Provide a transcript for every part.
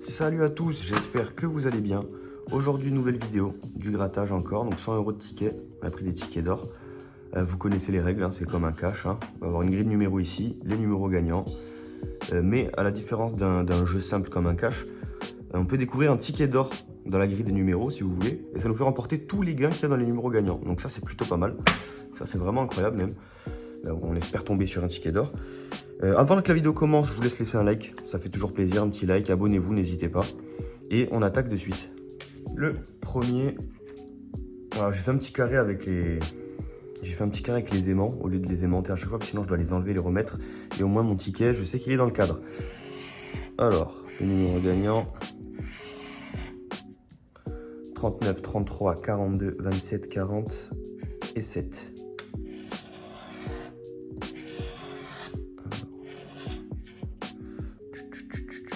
Salut à tous, j'espère que vous allez bien. Aujourd'hui, nouvelle vidéo, du grattage encore, donc 100 € de tickets. On a pris des tickets d'or. Vous connaissez les règles, hein, c'est comme un cash. On va avoir une grille de numéros ici, les numéros gagnants. Mais à la différence d'un jeu simple comme un cash, on peut découvrir un ticket d'or dans la grille des numéros si vous voulez. Et ça nous fait remporter tous les gains qu'il y a dans les numéros gagnants. Donc ça, c'est plutôt pas mal. Ça, c'est vraiment incroyable même. On espère tomber sur un ticket d'or. Avant que la vidéo commence, je vous laisse laisser un like. Ça fait toujours plaisir, un petit like. Abonnez-vous, n'hésitez pas. Et on attaque de suite. Le premier... Alors, j'ai fait un petit carré avec les... J'ai fait un petit carré avec les aimants au lieu de les aimanter à chaque fois, parce que sinon je dois les enlever et les remettre. Et au moins mon ticket, je sais qu'il est dans le cadre. Alors, le numéro gagnant. 39, 33, 42, 27, 40 et 7.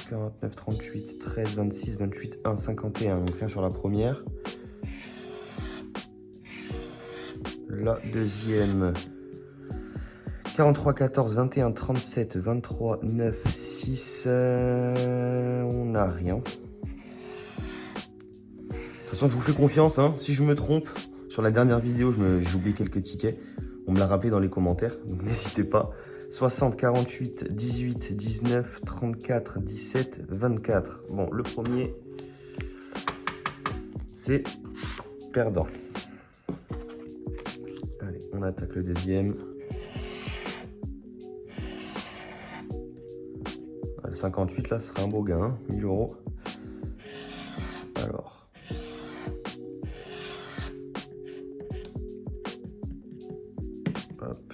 49, 38, 13, 26, 28, 1, 51. Donc rien sur la première. La deuxième. 43, 14, 21, 37, 23, 9, 6. On n'a rien. De toute façon, je vous fais confiance. Si je me trompe, sur la dernière vidéo, j'ai oublié quelques tickets. On me l'a rappelé dans les commentaires, donc n'hésitez pas. 60, 48, 18, 19, 34, 17, 24. Bon, le premier, c'est perdant. Allez, on attaque le deuxième. Le 58, là, ce sera un beau gain, 1000 €. Alors. Hop.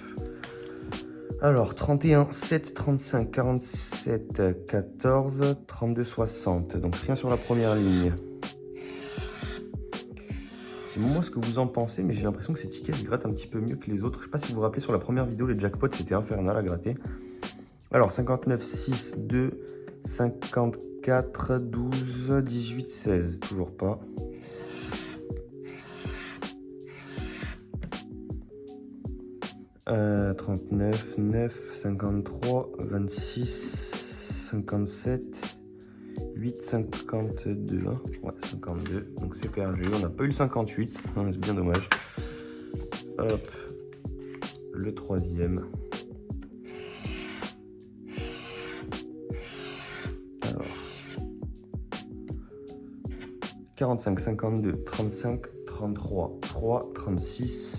Alors, 31, 7, 35, 47, 14, 32, 60. Donc, rien sur la première ligne. Dis-moi ce que vous en pensez, mais j'ai l'impression que ces tickets ils grattent un petit peu mieux que les autres. Je sais pas si vous vous rappelez, sur la première vidéo, les jackpots, c'était infernal à gratter. Alors, 59, 6, 2, 54, 12, 18, 16. Toujours pas. Euh, 39, 9, 53, 26, 57, 8, 52. Ouais, 52. Donc c'est perdu. On n'a pas eu le 58. C'est bien dommage. Hop. Le troisième. Alors. 45, 52, 35, 33, 3, 36.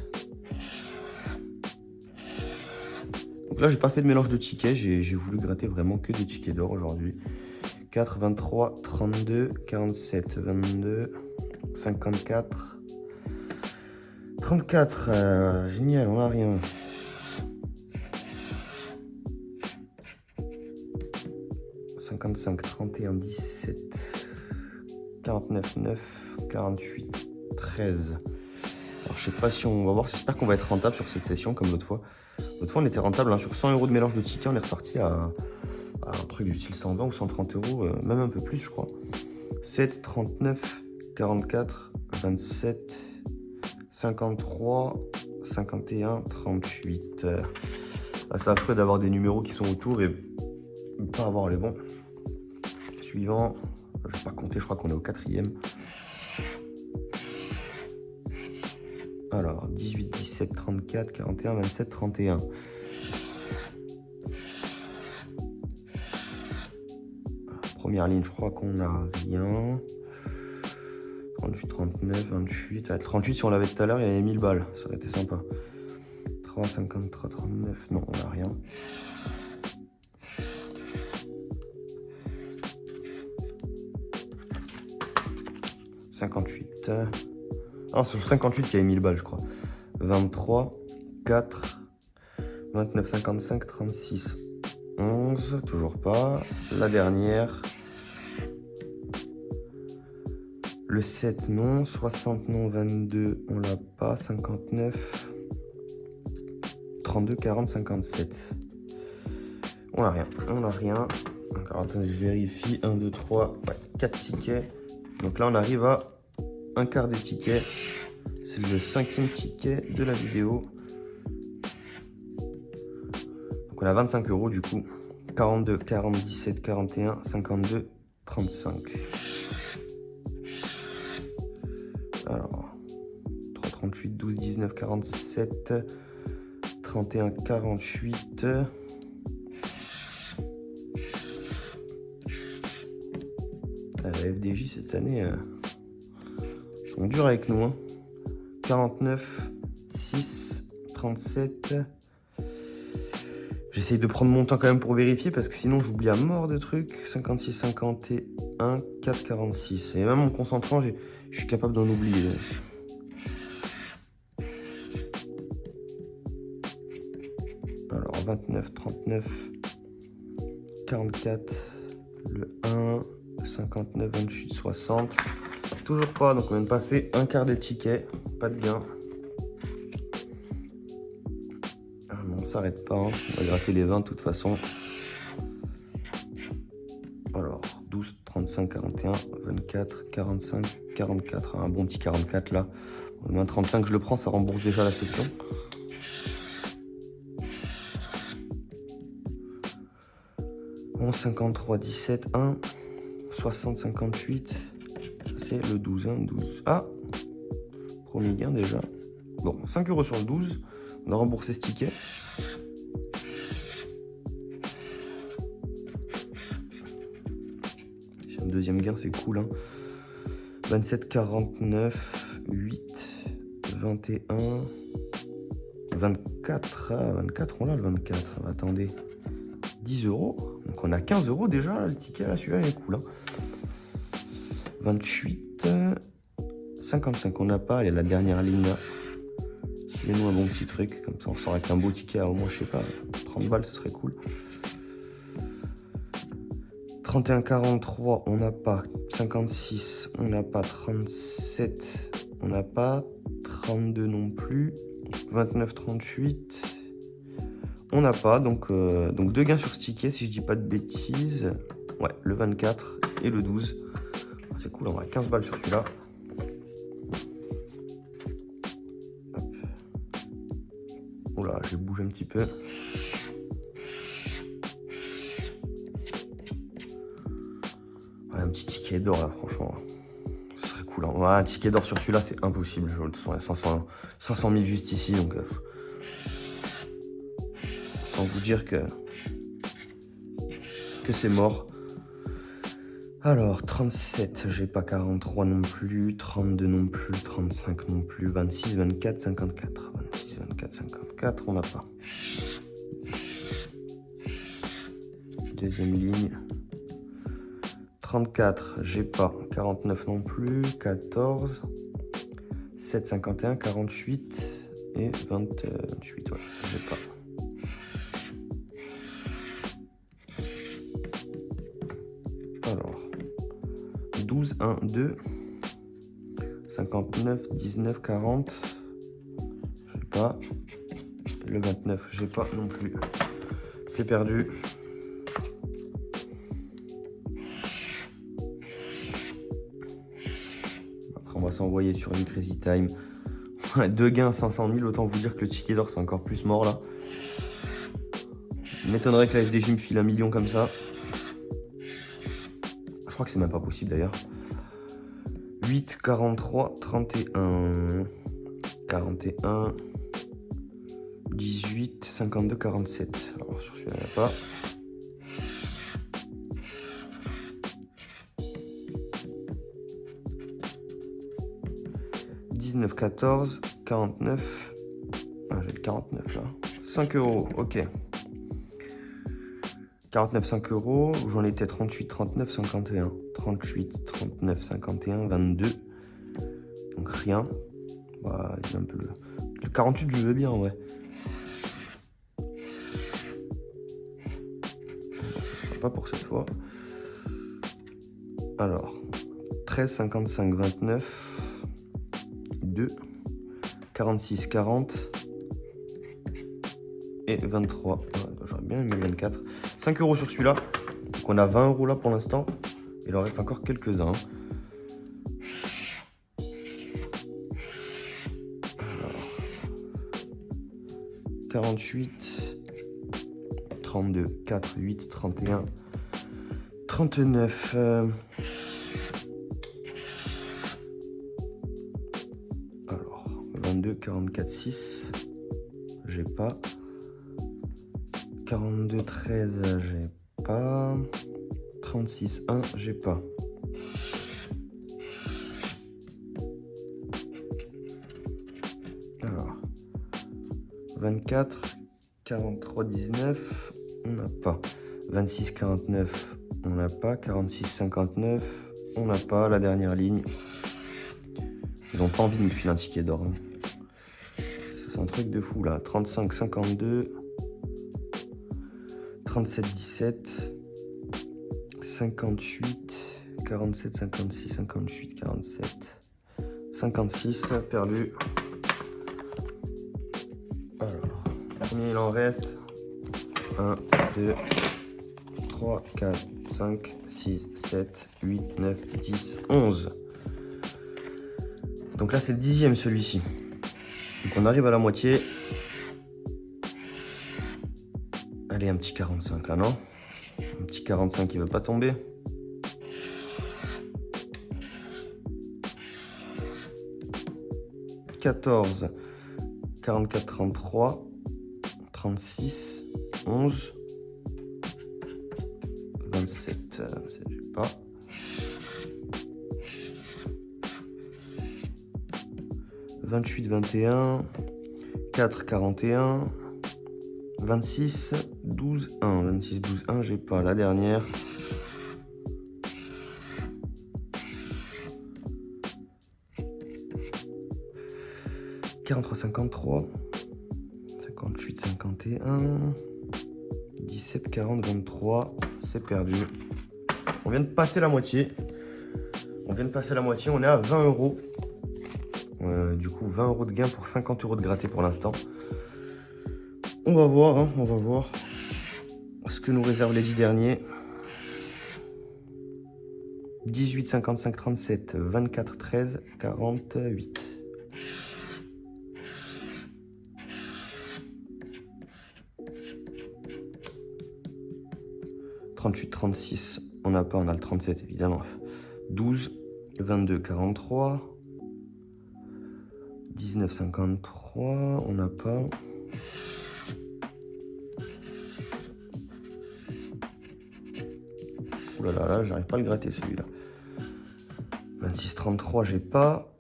Donc là, j'ai pas fait de mélange de tickets. J'ai voulu gratter vraiment que des tickets d'or aujourd'hui. 4, 23, 32, 47, 22, 54, 34. Génial, on n'a rien. 55, 31, 17, 49, 9, 48, 13. Alors, je sais pas si on va voir, j'espère qu'on va être rentable sur cette session comme l'autre fois. L'autre fois, on était rentable sur 100 € de mélange de tickets, on est ressorti à un truc du style 120 ou 130 €, même un peu plus, je crois. 7, 39, 44, 27, 53, 51, 38. C'est affreux d'avoir des numéros qui sont autour et pas avoir les bons. Suivant, je vais pas compter, je crois qu'on est au 4e. Alors, 18, 17, 34, 41, 27, 31. Première ligne, je crois qu'on n'a rien. 38, 39, 28. 38, si on l'avait tout à l'heure, il y avait 1000 balles. Ça aurait été sympa. 3, 53, 39. Non, on n'a rien. « 58. Ah, c'est le 58 qui avait 1000 balles, je crois. 23, 4, 29, 55, 36, 11. Toujours pas. La dernière. Le 7, non. 60, non. 22, on l'a pas. 59, 32, 40, 57. On n'a rien. On n'a rien. Alors, attendez, je vérifie. 1, 2, 3, ouais, 4 tickets. Donc là, on arrive à un quart des tickets. C'est le 5e ticket de la vidéo. Donc on a 25 € du coup. 42, 40, 17, 41, 52, 35. Alors, 3, 38, 12, 19, 47, 31, 48. La FDJ cette année, ils sont durs avec nous. Hein. 49, 6, 37. J'essaye de prendre mon temps quand même pour vérifier parce que sinon j'oublie à mort de trucs. 56, 51, 4, 46. Et même en me concentrant, je suis capable d'en oublier. Alors 29, 39, 44, le 1, 59, 28, 60. Toujours pas, donc on vient de passer un quart des tickets. Pas de gain. Ah non, on s'arrête pas. Hein. On va gratter les 20 de toute façon. Alors 12, 35, 41, 24, 45, 44. Un bon petit 44 là. 20, 35, je le prends, ça rembourse déjà la session. Bon, 53, 17, 1, 60, 58. C'est le 12, hein, 12. Ah, premier gain déjà. Bon, 5 € sur le 12. On a remboursé ce ticket. J'ai un deuxième gain, c'est cool. Hein. 27, 49, 8, 21, 24. Ah, 24, on l'a le 24. Attendez. 10 €. Donc on a 15 € déjà. Le ticket là, celui-là, il est cool. Hein. 28, 55, on n'a pas. Allez, la dernière ligne là. Fais-nous un bon petit truc. Comme ça, on sort avec un beau ticket à au moins, je sais pas, 30 balles, ce serait cool. 31, 43, on n'a pas. 56, on n'a pas. 37, on n'a pas. 32 non plus. 29, 38, on n'a pas. Donc 2 gains sur ce ticket, si je dis pas de bêtises. Ouais, le 24 et le 12. C'est cool, on a 15 balles sur celui-là. Oula, je bouge un petit peu. Ouais, un petit ticket d'or là, franchement. Ce serait cool. Hein. Ouais, un ticket d'or sur celui-là, c'est impossible. Je le sens, il y a 500 000 juste ici. Donc, autant vous dire que c'est mort. Alors, 37, j'ai pas. 43 non plus. 32 non plus. 35 non plus. 26, 24, 54. 26, 24, 54, on n'a pas. Deuxième ligne. 34, j'ai pas. 49 non plus. 14, 7, 51, 48 et 28, ouais, j'ai pas. Alors, 12, 1, 2, 59, 19, 40, j'ai pas. Le 29, j'ai pas non plus. C'est perdu. Après, on va s'envoyer sur une Crazy Time. 2 gains, 500 000. Autant vous dire que le ticket d'or, c'est encore plus mort là. Il m'étonnerait que la FDJ me file 1 million comme ça. Je crois que c'est même pas possible d'ailleurs. 8, 43, 31, 41, 18, 52, 47. Alors sur celui-là, il n'y a pas. « 19, 14, 49. Ah, j'ai le 49 là. 5 €, ok. 49, 5 €. J'en étais 38, 39, 51. 38, 39, 51, 22. Donc rien. Bah, il y a un peu le 48, je veux bien en vrai. Ce sera pas pour cette fois. Alors, 13, 55, 29. 2. 46, 40. Et 23. J'aurais bien aimé le 24. 5 € sur celui-là. Donc on a 20 € là pour l'instant. Il en reste encore quelques-uns. 48, 32, 4, 8, 31, 39. Alors, 22, 44, 6. J'ai pas. 42, 13, j'ai pas. 36, 1, j'ai pas. Alors, 24, 43, 19, on n'a pas. 26, 49, on n'a pas. 46, 59, on n'a pas. La dernière ligne. Ils n'ont pas envie de me filer un ticket d'or. Hein. C'est un truc de fou là. 35, 52, 37, 17, 58, 47, 56, 58, 47, 56, perdu. Alors, combien il en reste? 1, 2, 3, 4, 5, 6, 7, 8, 9, 10, 11. Donc là, c'est le 10e celui-ci. Donc on arrive à la moitié. Allez, un petit 45 là, non? Un petit 45 qui ne veut pas tomber. « 14, 44, 33, 36, 11, 27, j'ai pas. 28, 21, 4, 41, 26, 12, 1. 26, 12, 1, j'ai pas. La dernière. « 43, 53, 58, 51, 17, 40, 23, c'est perdu. On vient de passer la moitié. On est à 20 euros. Du coup, 20 euros de gain pour 50 euros de gratté pour l'instant. On va voir, hein, on va voir ce que nous réservent les 10 derniers. 18, 55, 37, 24, 13, 48. 38, 36, on n'a pas, on a le 37 évidemment. 12, 22, 43. 19, 53, on n'a pas. Ouh là là là, j'arrive pas à le gratter celui-là. 26, 33, j'ai pas.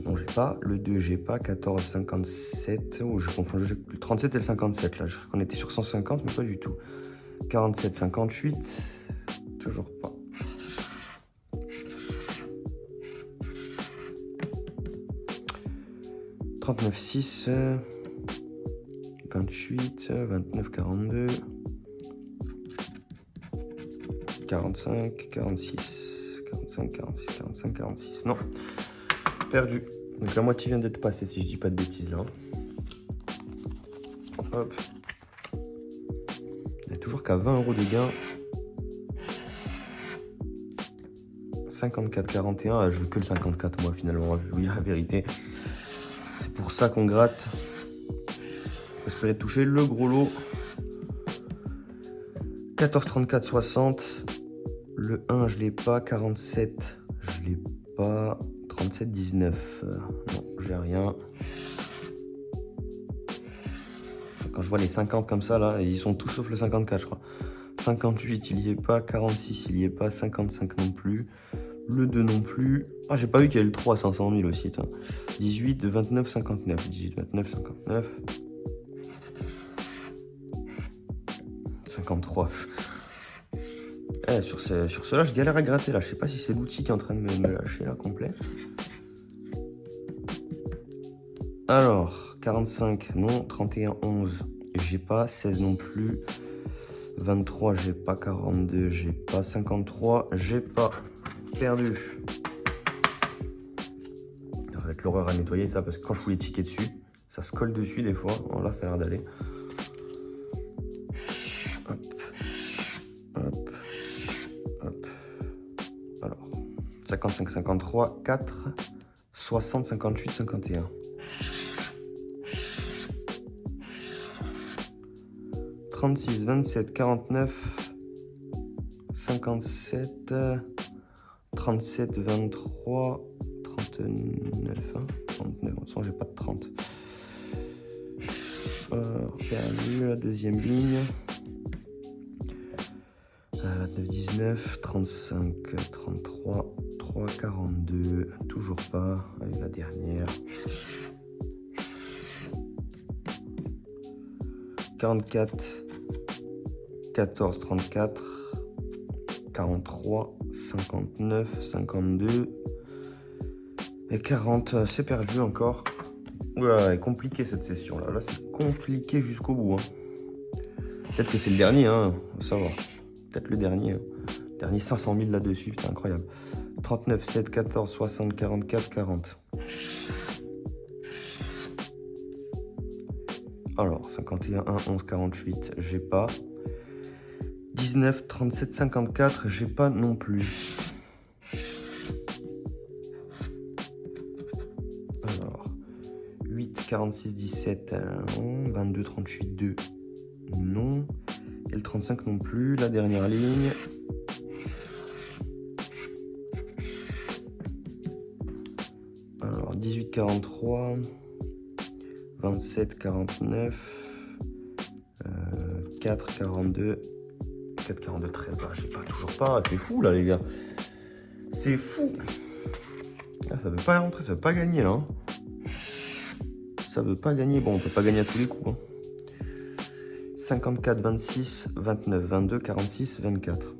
Non, j'ai pas. Le 2, j'ai pas. 14, 57. Oh, je confonds le 37 et le 57 là. Je crois qu'on était sur 150, mais pas du tout. 47, 58. Toujours pas. 39, 6. 28, 29, 42. 45, 46. 45, 46, 45, 46. Non. Perdu. Donc la moitié vient d'être passée si je dis pas de bêtises là. Hop. Il n'y a toujours qu'à 20 euros de gain. 54, 41. Je veux que le 54 moi finalement. Je vais vous dire la vérité. C'est pour ça qu'on gratte. Espérer toucher le gros lot. 14, 34, 60. Le 1, je l'ai pas. 47, je l'ai pas. 37, 19. Non, j'ai rien. Quand je vois les 50 comme ça, là, ils sont tous sauf le 54, je crois. 58, il y est pas. 46, il y est pas. 55 non plus. Le 2 non plus. Ah, j'ai pas vu qu'il y avait le 3 à 500 000 aussi. Tain. 18, 29, 59. 18, 29, 59. 53. Eh, sur cela, je galère à gratter là. Je sais pas si c'est l'outil qui est en train de me lâcher là, complet. Alors, 45, non. 31, 11, j'ai pas. 16 non plus. 23, j'ai pas. 42, j'ai pas. 53, j'ai pas. Perdu. Ça va être l'horreur à nettoyer ça, parce que quand je fous les tickets dessus, ça se colle dessus des fois. Bon, là, ça a l'air d'aller. Hop. Hop. Hop. Alors, 55, 53, 4, 60, 58, 51. 36, 27, 49, 57, 37, 23, 39, hein, 39, on sent j'ai pas de 30. Perdu la deuxième ligne. 29, 19, 35, 33, 3, 42, toujours pas. Allez, la dernière. 44, 14, 34, 43, 59, 52 et 40. C'est perdu encore. Ouais, compliqué cette session là. Là, c'est compliqué jusqu'au bout. Hein. Peut-être que c'est le dernier, hein. Faut savoir. Peut-être le dernier. Hein. Dernier 500 000 là-dessus, putain, incroyable. 39, 7, 14, 60, 44, 40. Alors, 51, 1, 11, 48, j'ai pas. 19, 37, 54, j'ai pas non plus. Alors, 8, 46, 17, 22, 38, 2, non. Et le 35 non plus. La dernière ligne. Alors, 18, 43, 27, 49, 4, 42, 4, 42, 13. Ah, j'ai pas, toujours pas. C'est fou là, les gars. C'est fou. Ah, ça veut pas rentrer, ça veut pas gagner là. Hein. Ça veut pas gagner. Bon, on peut pas gagner à tous les coups. Hein. 54, 26, 29, 22, 46, 24.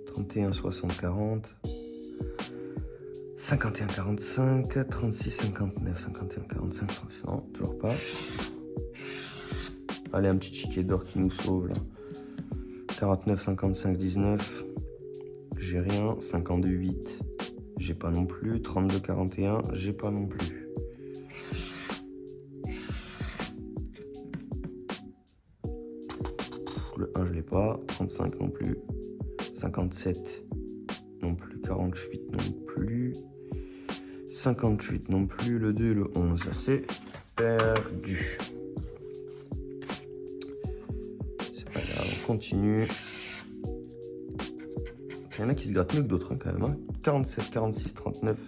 31, 60, 40. 51, 45, 36, 59, 51, 45, 36. Non, toujours pas. Allez, un petit ticket d'or qui nous sauve là. 49, 55, 19. J'ai rien. 52, 8. J'ai pas non plus. 32, 41. J'ai pas non plus. Le 1, je l'ai pas. 35 non plus. 57 non plus. 48 non plus. 58 non plus. Le 2 et le 11. C'est perdu. C'est pas grave, on continue. Il y en a qui se grattent mieux que d'autres hein, quand même. Hein. 47, 46, 39,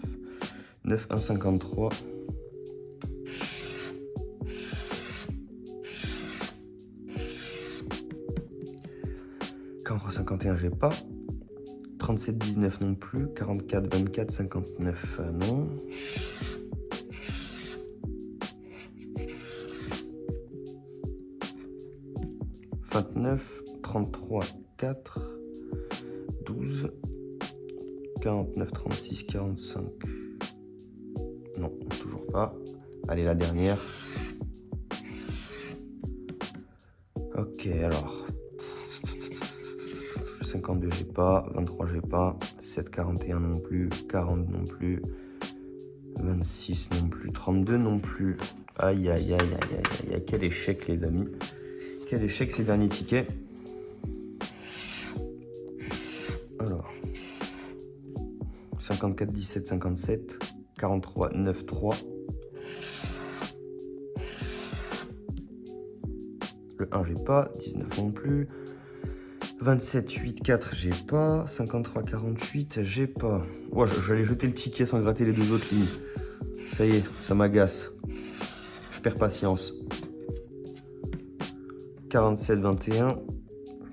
9, 1, 53. 43, 51, j'ai pas. 37, 19 non plus. 44, 24, 59, non. « 29, 33, 4, 12, 49, 36, 45. Non, toujours pas. Allez, la dernière. Ok, alors. 52, j'ai pas. 23, j'ai pas. 7, 41 non plus. 40 non plus. 26 non plus. 32 non plus. Aïe, aïe, aïe, aïe, aïe, aïe. Quel échec, les amis. Quel échec ces derniers tickets. Alors. 54, 17, 57. 43, 9, 3. Le 1, j'ai pas. 19 non plus. 27, 8, 4, j'ai pas. 53, 48, j'ai pas. Ouais, j'allais jeter le ticket sans gratter les deux autres lignes. Ça y est, ça m'agace. Je perds patience. 47, 21.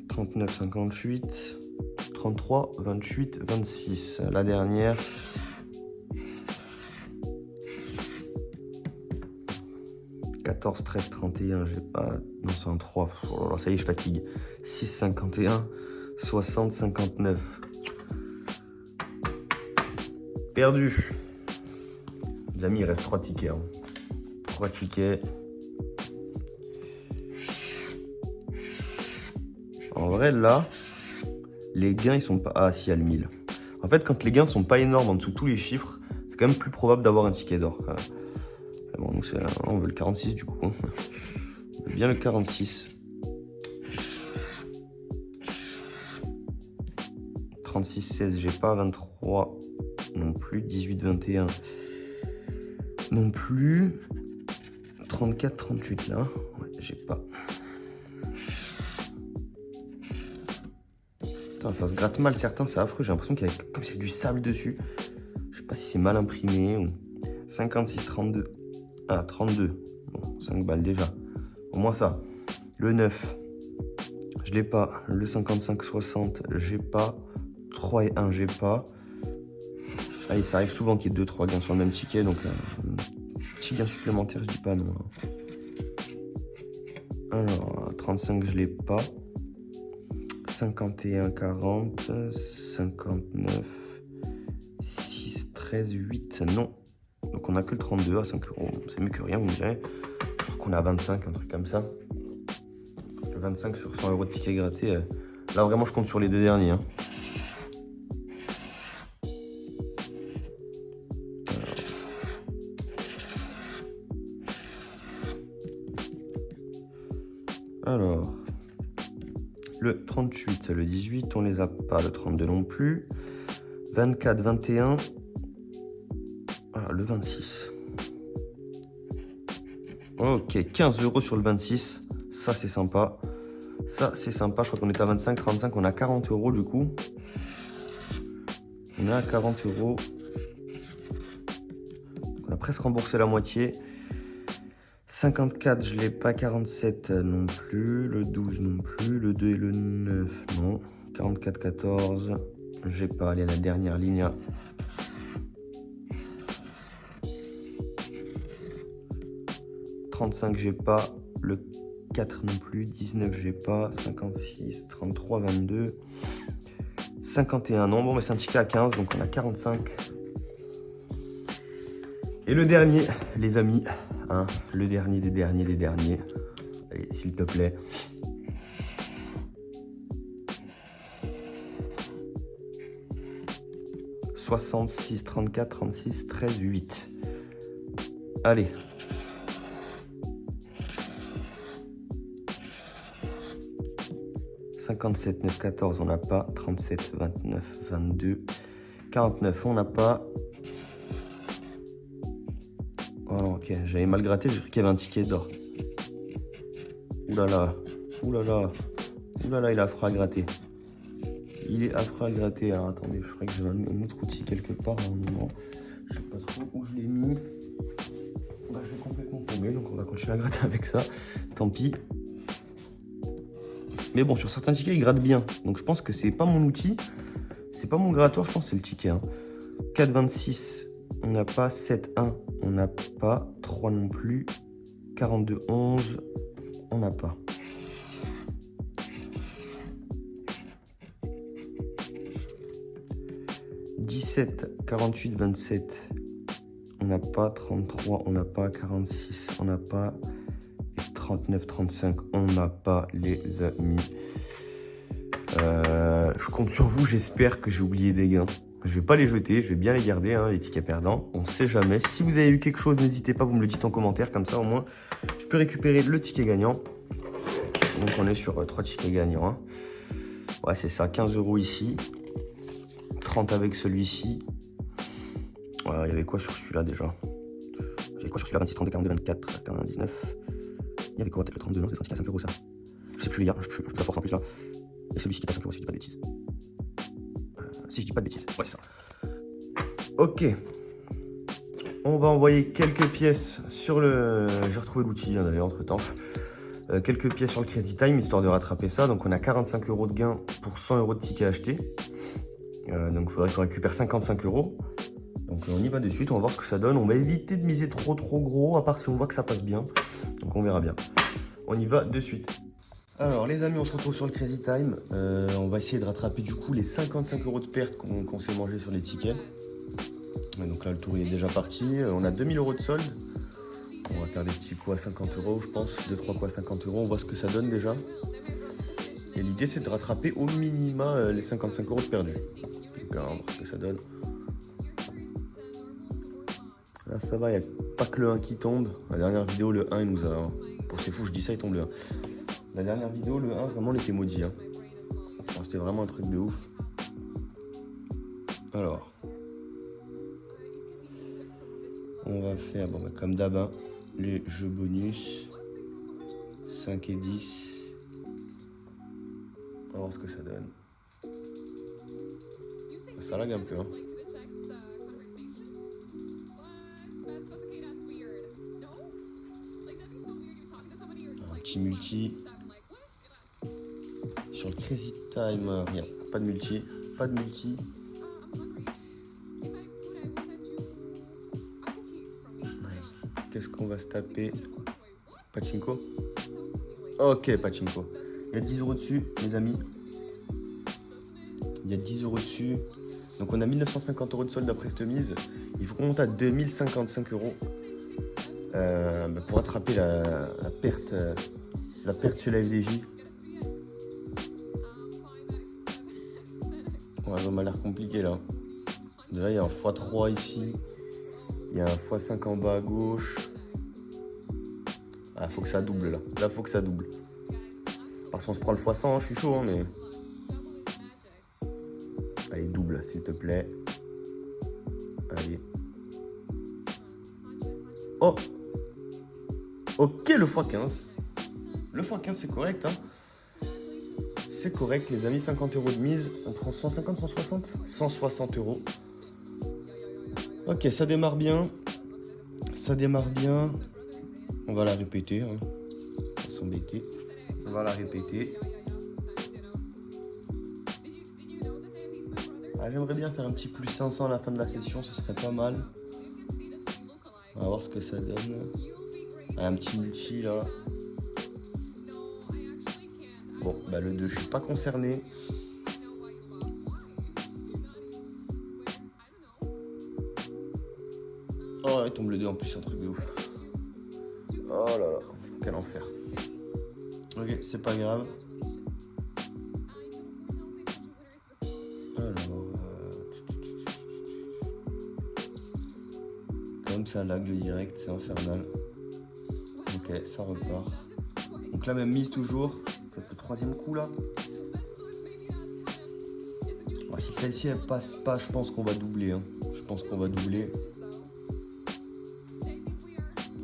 39, 58. 33, 28, 26. La dernière. « 14, 13, 31, j'ai pas... Non, c'est un 3. Oh là là, ça y est, je fatigue. 6, 51, 60, 59. Perdu. Les amis, il reste 3 tickets. Hein. 3 tickets. En vrai, là, les gains, ils sont pas... Ah, si, à le 1000. En fait, quand les gains sont pas énormes en dessous de tous les chiffres, c'est quand même plus probable d'avoir un ticket d'or. Bon, donc on veut le 46 du coup. On veut bien le 46. 36, 16, j'ai pas. 23 non plus. 18, 21 non plus. 34, 38 là. Ouais, j'ai pas. Putain, ça se gratte mal certains, c'est affreux. J'ai l'impression qu'il y a comme s'il y a du sable dessus. Je sais pas si c'est mal imprimé ou... 56, 32. Ah, 32. Bon, 5 balles déjà. Au moins ça. Le 9, je l'ai pas. Le 55, 60, j'ai pas. 3 et 1, j'ai pas. Allez, ça arrive souvent qu'il y ait 2-3 gains sur le même ticket, donc petit gain supplémentaire, je dis pas non. Alors, 35, je l'ai pas. 51, 40, 59, 6, 13, 8, non. Donc on a que le 32 à 5 euros. C'est mieux que rien, vous me direz. Alors qu'on a 25, un truc comme ça. 25 sur 100 euros de ticket gratté. Là, vraiment, je compte sur les deux derniers. Hein. Alors, le 38, le 18, on les a pas, le 32 non plus. 24, 21, voilà, le 26. Ok, 15 euros sur le 26, ça c'est sympa. Ça c'est sympa, je crois qu'on est à 25, 35, on a 40 euros du coup. On est à 40 euros. On a presque remboursé la moitié. 54, je l'ai pas. 47 non plus. Le 12 non plus. Le 2 et le 9 non. 44, 14. J'ai pas. Allez, la dernière ligne. « 35, j'ai pas. Le 4 non plus. 19, j'ai pas. 56, 33, 22. 51, non. Bon, mais c'est un ticket à 15, donc on a 45. Et le dernier, les amis. Hein, le dernier des derniers des derniers. Allez, s'il te plaît. « 66, 34, 36, 13, 8. » Allez. « 57, 9, 14, on n'a pas. 37, 29, 22. 49, on n'a pas. Oh, ok, j'avais mal gratté, j'ai cru qu'il y avait un ticket d'or. Oulala, oulala, oulala, il est affreux à gratter. Il est affreux à gratter. Alors attendez, je crois que j'ai un autre outil quelque part à un moment. Je sais pas trop où je l'ai mis. Bah, je l'ai complètement tombé, donc on va continuer à gratter avec ça. Tant pis. Mais bon, sur certains tickets, il gratte bien. Donc je pense que c'est pas mon outil. C'est pas mon grattoir, je pense que c'est le ticket. Hein. 4, 26, on n'a pas. 7, 1, on n'a pas. 3 non plus. 42, 11, on n'a pas. « 17, 48, 27, on n'a pas. 33, on n'a pas. 46, on n'a pas. Et 39, 35, on n'a pas, les amis. Je compte sur vous, j'espère que j'ai oublié des gains. Je vais pas les jeter, je vais bien les garder, hein, les tickets perdants. On sait jamais. Si vous avez eu quelque chose, n'hésitez pas, vous me le dites en commentaire. Comme ça, au moins, je peux récupérer le ticket gagnant. Donc, on est sur 3 tickets gagnants. Hein. Ouais, c'est ça, 15 euros ici. 30 avec celui-ci. Il y avait quoi sur celui-là déjà? Il y avait quoi sur celui-là? 26, 32, 42, 24, 99. Il y avait quoi? Peut-être le 32, non? C'est un ticket à 5 euros ça. Je sais plus les gars, je la force en plus là. Et celui-ci qui est à 5 euros si je dis pas de bêtises. Si je dis pas de bêtises, ouais c'est ça. Ok. On va envoyer quelques pièces sur le... J'ai retrouvé l'outil hein, d'ailleurs entre temps. Quelques pièces sur le Crazy Time histoire de rattraper ça. Donc on a 45 euros de gain pour 100 euros de tickets achetés. Donc il faudrait qu'on récupère 55 euros. Donc on y va de suite, on va voir ce que ça donne. On va éviter de miser trop gros, à part si on voit que ça passe bien. Donc on verra bien. On y va de suite. Alors les amis, on se retrouve sur le Crazy Time. On va essayer de rattraper du coup les 55 euros de perte qu'on s'est mangé sur les tickets. Donc là le tour il est déjà parti. On a 2000 euros de solde. On va faire des petits coups à 50 euros je pense. 2-3 coups à 50 euros, on voit ce que ça donne déjà. Et l'idée c'est de rattraper au minima les 55 euros de perdus. Donc on va voir ce que ça donne. Là ça va, il n'y a pas que le 1 qui tombe. La dernière vidéo le 1 il nous a... Pour c'est fou je dis ça, il tombe le 1. La dernière vidéo le 1 vraiment il était maudit. Hein. Enfin, c'était vraiment un truc de ouf. Alors. On va faire bon, bah, comme d'hab hein, les jeux bonus. 5 et 10. On va voir ce que ça donne. Ça lag un peu. Hein. Un petit multi. Sur le Crazy Time, rien. Pas de multi. Pas de multi. Ouais. Qu'est-ce qu'on va se taper? Pachinko? Ok, Pachinko. Il y a 10 € dessus, mes amis. Il y a 10 € dessus. Donc on a 1950 € de solde après cette mise. Il faut qu'on monte à 2055 € pour attraper la perte sur la FDJ. Ouais, ça m'a l'air compliqué là. Déjà il y a un x3 ici. Il y a un x5 en bas à gauche. Ah, faut que ça double là. Là, faut que ça double. Parce qu'on se prend le x100, hein, je suis chaud, hein, mais... Allez, double, s'il te plaît. Allez. Oh! Ok, le x15. Le x15, c'est correct, hein. C'est correct, les amis. 50 € de mise. On prend 150, 160? 160 €. Ok, ça démarre bien. Ça démarre bien. On va la répéter, hein. On va s'embêter. On va la répéter. Ah, j'aimerais bien faire un petit plus 500 à la fin de la session, ce serait pas mal. On va voir ce que ça donne. Ah, un petit multi là. Bon, bah le 2, je suis pas concerné. Oh, il tombe le 2 en plus, un truc de ouf. Oh là là, quel enfer. Ok, c'est pas grave. Alors, comme ça lag le direct, c'est infernal. Ok, ça repart. Donc la même mise toujours. Peut-être le troisième coup là. Alors, si celle-ci elle passe pas, je pense qu'on va doubler. Hein. Je pense qu'on va doubler.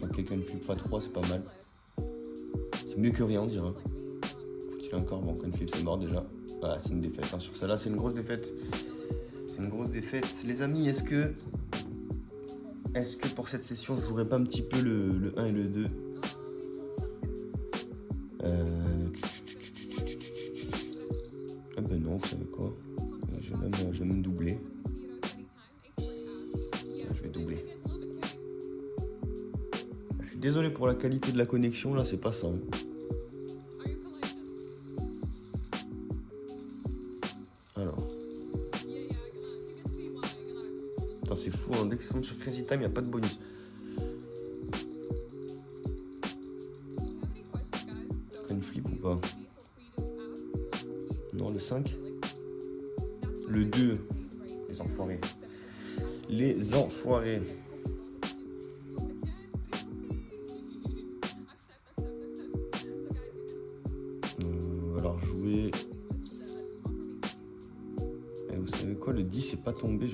Ok, coin flip x3, c'est pas mal. C'est mieux que rien, on dirait. Faut-il encore? Bon, coin flip, c'est mort déjà. Voilà, c'est une défaite. Hein. Sur celle-là, c'est une grosse défaite. C'est une grosse défaite. Les amis, est-ce que pour cette session, je jouerai pas un petit peu le 1 et le 2? Ah ben non, vous savez quoi? Je vais même doubler. Je vais doubler. Je suis désolé pour la qualité de la connexion, là, c'est pas ça. Hein. Alors. Putain, c'est fou, hein. Dès que c'est sur Crazy Time, il n'y a pas de bonus. Coin flip ou pas? Non, le 5. Le 2. Les enfoirés. Les enfoirés. On va alors jouer. Et vous savez quoi, le 10 c'est pas tombé.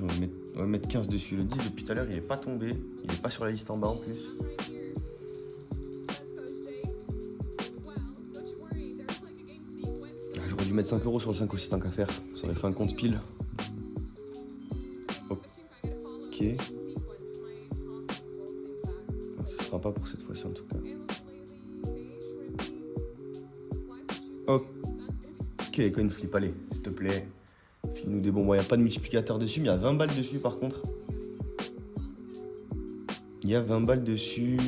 On va mettre 15 dessus. Le 10 depuis tout à l'heure, il est pas tombé. Il est pas sur la liste en bas en plus. J'aurais dû mettre 5 € sur le 5 aussi tant qu'à faire. Ça aurait fait un compte pile. Ok. Non, ce sera pas pour cette fois-ci en tout cas. Ok, coin flip, allez, s'il te plaît. File-nous des bons. Bon, il n'y a pas de multiplicateur dessus, mais il y a 20 balles dessus par contre. Il y a 20 balles dessus.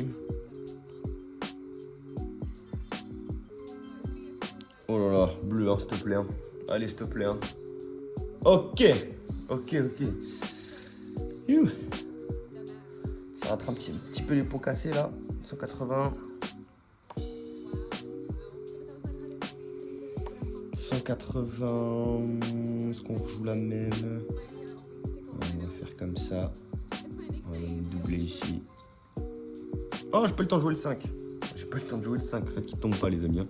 Oh là là, bleu, hein, s'il te plaît. Hein. Allez, s'il te plaît. Hein. Ok. Ok. Youh. Ça rattrape un petit peu les pots cassés là. 180. 180. Est-ce qu'on rejoue la même? On va faire comme ça. On va même doubler ici. Oh, j'ai pas le temps de jouer le 5. J'ai pas le temps de jouer le 5. Faites qu'il tombe pas, les amis. Hein.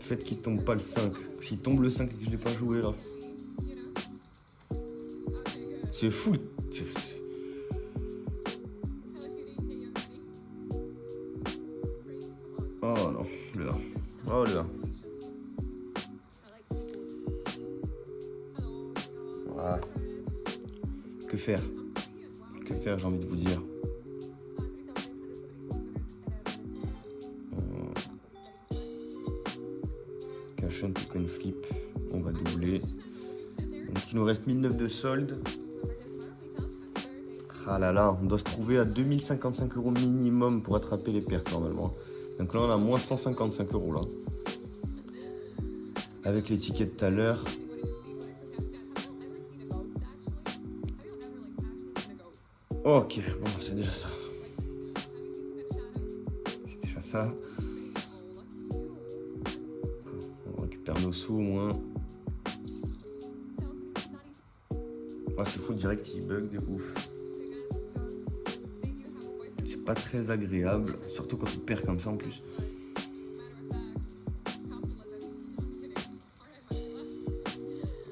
Faites qu'il tombe pas le 5. S'il tombe le 5 et que je l'ai pas joué là. C'est fou. Oh non, le 1. Oh le 1. Ah. Que faire? Que faire, j'ai envie de vous dire. Cash and token flip. On va doubler. Donc il nous reste 1009 de solde. Ah là là, on doit se trouver à 2055 € minimum pour attraper les pertes normalement. Donc là on a moins 155 € là. Avec les tickets de tout à l'heure. Ok, bon c'est déjà ça. C'est déjà ça. On récupère nos sous au moins. Ah c'est fou, direct il bug de ouf. C'est pas très agréable, surtout quand on perd comme ça en plus.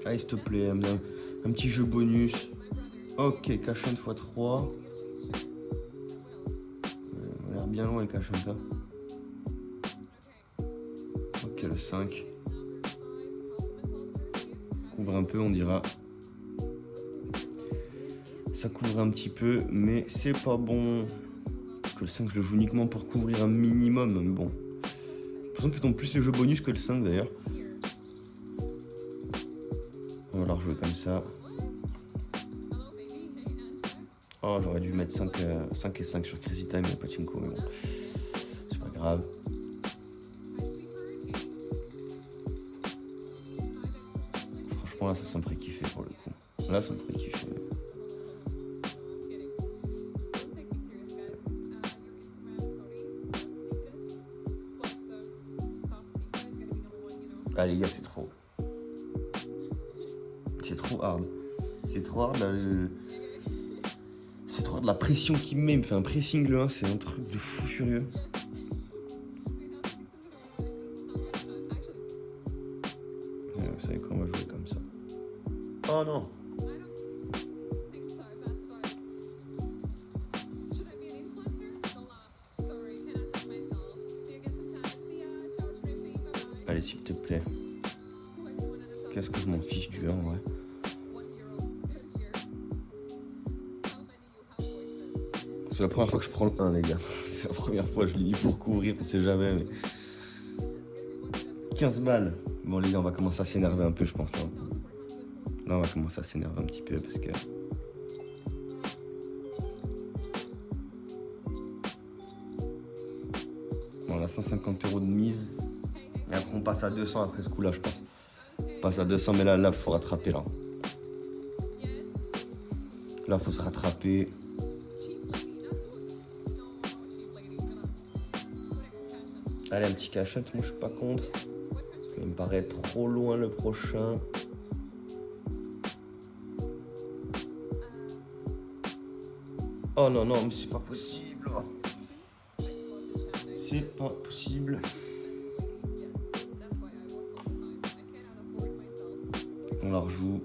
Allez s'il te plaît, un petit jeu bonus. Ok, cash hunt x3. On a l'air bien loin les cash hunt. Ok, le 5. Couvre un peu, on dira. Ça couvre un petit peu, mais c'est pas bon. Parce que le 5, je le joue uniquement pour couvrir un minimum. Mais bon. De toute façon, plus le jeu bonus que le 5 d'ailleurs. On va leur jouer comme ça. Oh, j'aurais dû mettre 5 et 5 sur Crazy Time et Pachinko, mais bon. C'est pas grave. Franchement, là, ça me ferait kiffer pour le coup. Là, ça me ferait kiffer. Ah les gars, c'est trop. C'est trop hard. C'est trop hard. C'est trop hard la pression qu'il me met. Il me fait un pressing le 1, c'est un truc de fou furieux. Vous savez quoi, on va jouer comme ça. Oh non. Allez, s'il te plaît. Qu'est-ce que je m'en fiche du 1 en vrai. C'est la première fois que je prends le 1 les gars. C'est la première fois, je l'ai mis pour couvrir, on sait jamais. Mais... 15 balles. Bon les gars, on va commencer à s'énerver un peu je pense là. Là on va commencer à s'énerver un petit peu parce que... Bon, on a 150 € de mise. Et après on passe à 200 après ce coup là je pense. On passe à 200 mais là faut rattraper là. Là faut se rattraper. Allez, un petit cash out, moi je suis pas contre. Il me paraît trop loin le prochain. Oh non, non, mais c'est pas possible. C'est pas possible. On la rejoue.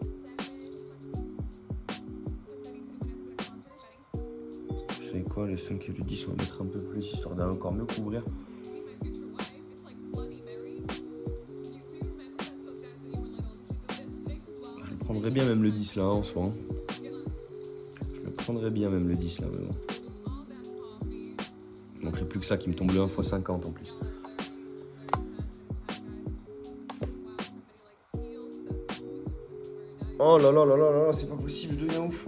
Vous savez quoi, les 5 et le 10, on va mettre un peu plus histoire d'aller encore mieux couvrir. Je prendrais bien même le 10 là en soi. Je le prendrais bien même le 10 là. Mais bon. Il manquerait plus que ça qui me tombe le 1 x 50 en plus. Oh là là là là là, c'est pas possible, je deviens ouf.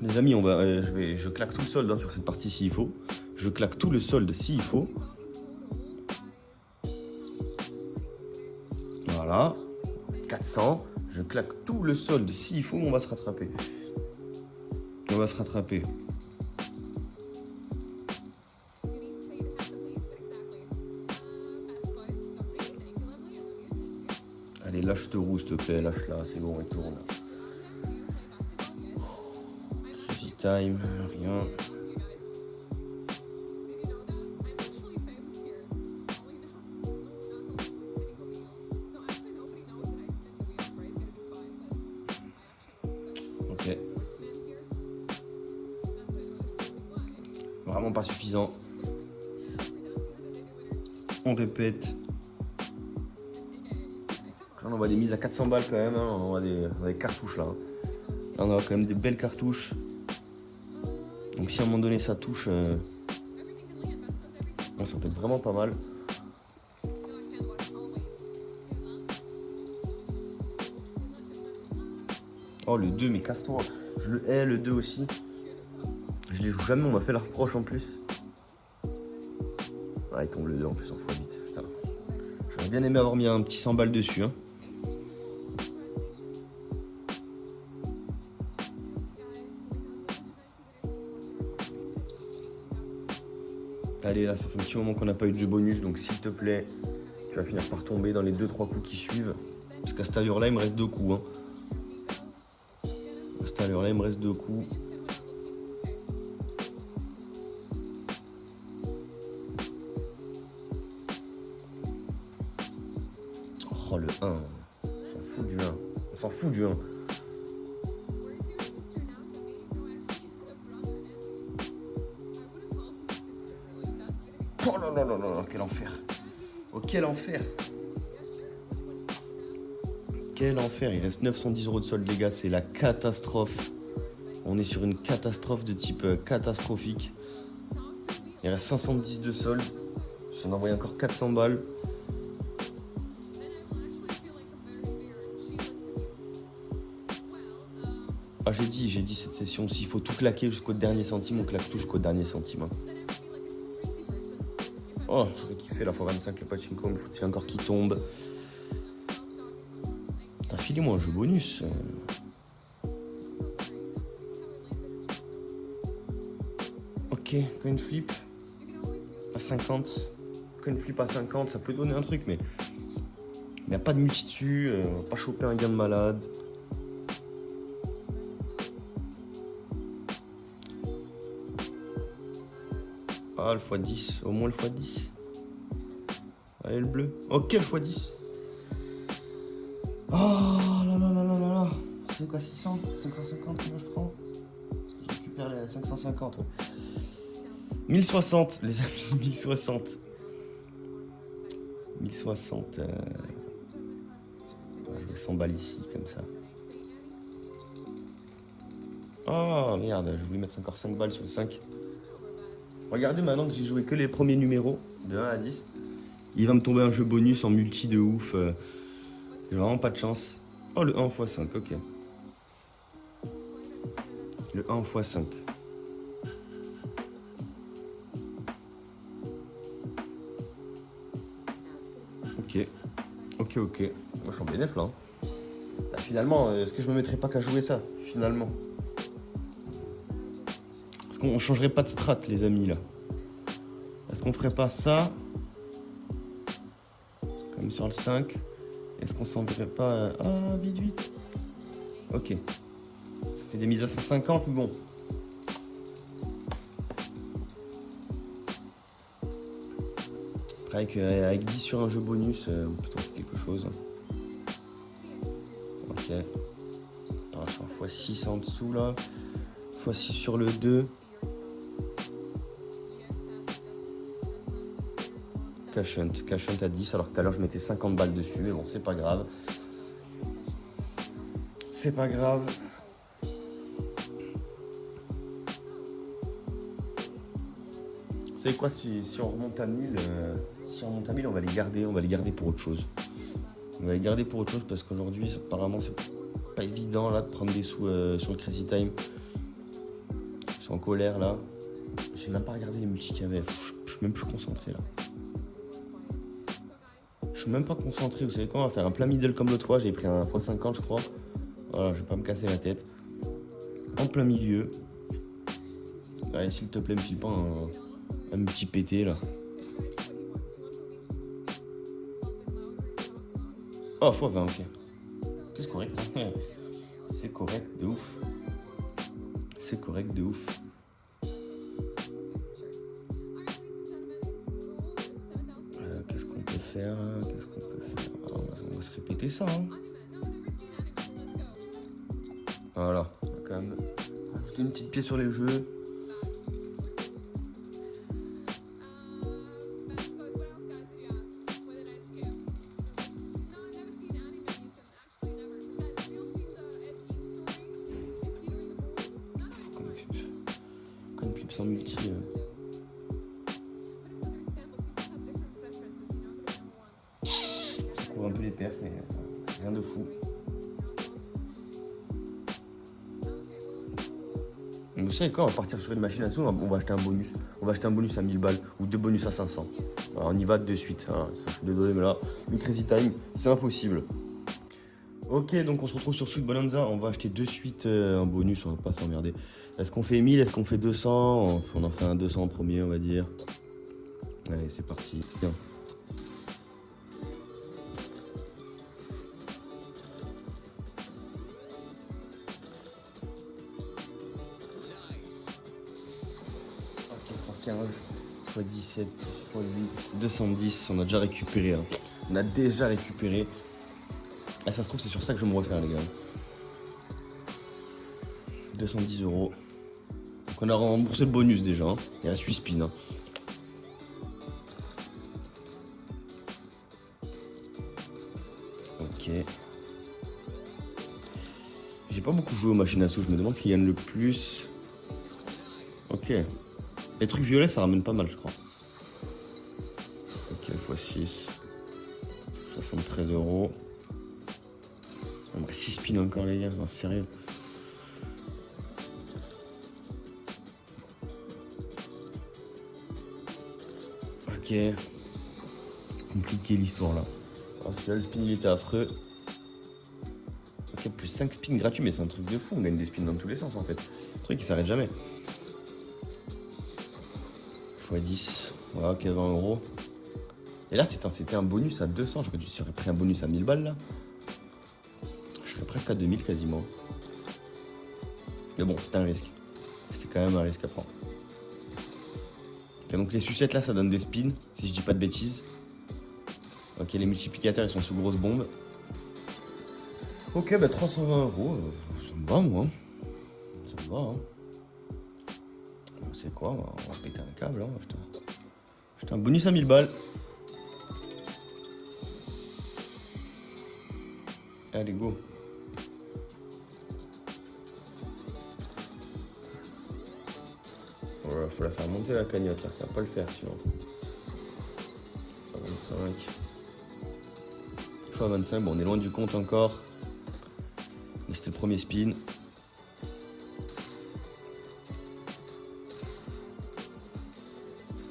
Les amis, je claque tout le solde hein, sur cette partie s'il faut. Je claque tout le solde s'il faut. Voilà. 400. Je claque tout le solde s'il faut, on va se rattraper. On va se rattraper. Allez, lâche te roue, s'il te plaît, lâche-la, c'est bon, elle tourne. Crazy time, rien. Ok. Vraiment pas suffisant. On répète. Là, on voit des mises à 400 balles quand même, hein. On voit des cartouches là. Là, on a quand même des belles cartouches. Donc si à un moment donné ça touche, ça peut être vraiment pas mal. Oh le 2, mais casse-toi. Je le hais le 2 aussi. Je les joue jamais, on m'a fait la reproche en plus. Ah, il tombe le 2 en plus en x8. Putain. J'aurais bien aimé avoir mis un petit 100 balles dessus. Hein. Allez, là, ça fait un petit moment qu'on n'a pas eu de jeu bonus, donc s'il te plaît, tu vas finir par tomber dans les 2-3 coups qui suivent. Parce qu'à cette allure-là, il me reste 2 coups. Hein. À cette allure-là, il me reste 2 coups. Oh, le 1. On s'en fout du 1. On s'en fout du 1. Oh là là là là, quel enfer. Oh, quel enfer. Quel enfer. Il reste 910 € de solde, les gars. C'est la catastrophe. On est sur une catastrophe de type catastrophique. Il reste 510 de solde. J'en ai envoyé encore 400 balles. Ah, j'ai dit cette session, s'il faut tout claquer jusqu'au dernier centime, on claque tout jusqu'au dernier centime. Hein. Oh, j'aurais kiffé la x25, le pachinko, mais il faut qu'il y ait encore qui tombe. Putain, filez-moi un jeu bonus. Ok, coin flip à 50. Coin flip à 50, ça peut donner un truc, mais il n'y a pas de multi dessus, on va pas choper un gain de malade. Ah, le x10, au moins le x10. Allez, le bleu. Ok, le x10. Oh là là là là là là. C'est quoi, 600 550 que je prends? Je récupère les 550. Ouais. 1060, les amis, 1060. 1060. Je vais 100 balles ici, comme ça. Oh merde, je voulais mettre encore 5 balles sur le 5. Regardez maintenant que j'ai joué que les premiers numéros, de 1 à 10. Il va me tomber un jeu bonus en multi de ouf. J'ai vraiment pas de chance. Oh, le 1 en x5, ok. Le 1 en x5. Ok. Ok, ok. Moi, je suis en bénéf, là. Ah, finalement, est-ce que je me mettrais pas qu'à jouer ça, finalement? Est-ce qu'on changerait pas de strat, les amis, là? Est-ce qu'on ferait pas ça? Comme sur le 5. Est-ce qu'on s'en ferait pas... Ah, vite, vite. Ok. Ça fait des mises à 150, mais bon. Après, avec 10 sur un jeu bonus, plutôt c'est quelque chose. Ok. Attends, je suis en x6 en dessous, là. x6 sur le 2. Cash hunt à 10, alors que tout à l'heure je mettais 50 balles dessus, mais bon, c'est pas grave. C'est pas grave. Vous savez quoi, si on remonte à 1000, on va les garder pour autre chose. On va les garder pour autre chose parce qu'aujourd'hui, apparemment, c'est pas évident là de prendre des sous sur le Crazy Time. Ils sont en colère là. J'ai même pas regardé les multis qu'il y avait. Je suis même plus concentré là. Je suis même pas concentré. Vous savez quoi, on va faire un plein middle comme l'autre fois. J'ai pris un x50, je crois. Voilà, je vais pas me casser la tête. En plein milieu. Allez, s'il te plaît, me file pas un multi pété là. Oh, x20, ok. C'est correct. Hein. C'est correct de ouf. C'est correct de ouf. Qu'est-ce qu'on peut faire? On va se répéter ça. Hein. Voilà. On va quand même ajouter une petite pièce sur les jeux. sans multi. Ça couvre un peu les pertes, mais rien de fou. Vous savez quoi, on va partir sur une machine à sous, on va acheter un bonus. On va acheter un bonus à 1000 balles ou 2 bonus à 500. Alors on y va de suite. Voilà, je suis désolé, mais là, le Crazy Time, c'est impossible. Ok, donc on se retrouve sur Sweet Bonanza. On va acheter de suite un bonus, on va pas s'emmerder. Est-ce qu'on fait 1000, est-ce qu'on fait 200? On en fait un 200 en premier, on va dire. Allez, c'est parti. Bien. Ok, 15 x 17 x 8, 210. On a déjà récupéré. Hein. On a déjà récupéré. Ah, ça se trouve, c'est sur ça que je vais me refaire, les gars. 210 €. Donc on a remboursé le bonus déjà. Hein. Il reste 8 spins. Hein. Ok. J'ai pas beaucoup joué aux machines à sous. Je me demande ce qui gagne le plus. Ok. Les trucs violets, ça ramène pas mal, je crois. Ok, x6. 73 €. On a 6 spins encore, les gars. Non, sérieux. Ok. Compliqué l'histoire là. Parce que là, le spin il était affreux. Ok, plus 5 spins gratuits, mais c'est un truc de fou. On gagne des spins dans tous les sens en fait. Le truc qui s'arrête jamais. X 10. Voilà, ok, 20 €. Et là, c'était un bonus à 200. J'aurais pris un bonus à 1000 balles là. Je serais presque à 2000 quasiment. Mais bon, c'était un risque. C'était quand même un risque à prendre. Okay, donc les sucettes là, ça donne des spins, si je dis pas de bêtises. Ok, les multiplicateurs, ils sont sous grosse bombe. Ok, bah 320 €. Ça me va, moi. Ça me va, hein. C'est quoi? On va péter un câble, hein. Acheter un bonus à 1000 balles. Allez, go. Voilà, faut la faire monter la cagnotte là, ça va pas le faire sinon. 25. Fois 25, bon on est loin du compte encore. Mais c'était le premier spin.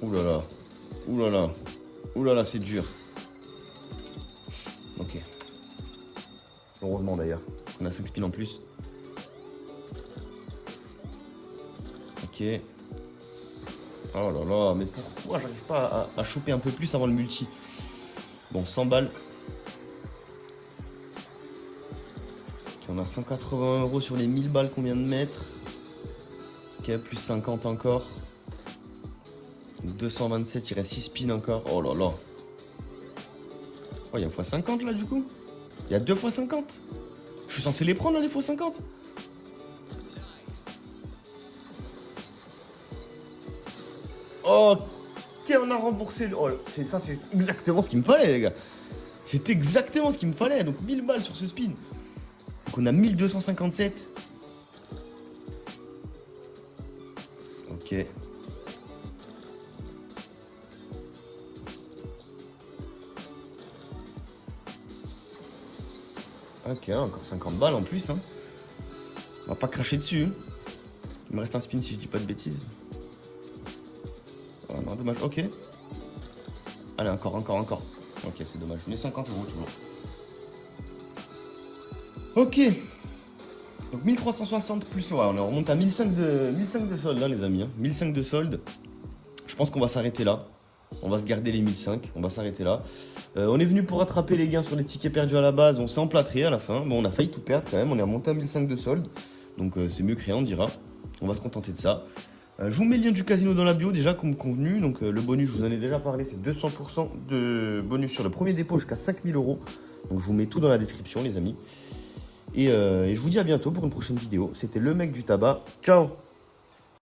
Ouh là là. Ouh là là. Ouh là là, c'est dur. Ok. Heureusement d'ailleurs. On a 5 spins en plus. Ok. Oh là là, mais pourquoi j'arrive pas à choper un peu plus avant le multi? Bon, 100 balles. Ok, on a 180 € sur les 1000 balles qu'on vient de mettre. Ok, plus 50 encore. 227, il reste 6 spins encore. Oh là là. Oh, il y a x50 là du coup. Il y a 2 x50. Je suis censé les prendre là, les x50. Ok, on a remboursé le... Oh, c'est exactement ce qu'il me fallait, les gars. C'est exactement ce qu'il me fallait. Donc 1000 balles sur ce spin. Donc on a 1257. Ok. Ok, encore 50 balles en plus. Hein. On va pas cracher dessus. Il me reste un spin si je dis pas de bêtises. Oh non, dommage. Ok. Allez, encore. Ok, c'est dommage. Mais 50 € toujours. Ok. Donc 1360 plus. Ouais, on remonte à 1005 de solde, là, les amis. Hein. 1005 de solde. Je pense qu'on va s'arrêter là. On va se garder les 1005. On va s'arrêter là. On est venu pour rattraper les gains sur les tickets perdus à la base. On s'est emplâtré à la fin. Bon, on a failli tout perdre quand même. On est remonté à 1005 de solde. Donc c'est mieux que rien, on dira. On va se contenter de ça. Je vous mets le lien du casino dans la bio déjà comme convenu. Donc le bonus, je vous en ai déjà parlé, c'est 200% de bonus sur le premier dépôt jusqu'à 5000 €. Donc je vous mets tout dans la description les amis. Et je vous dis à bientôt pour une prochaine vidéo. C'était le mec du tabac. Ciao!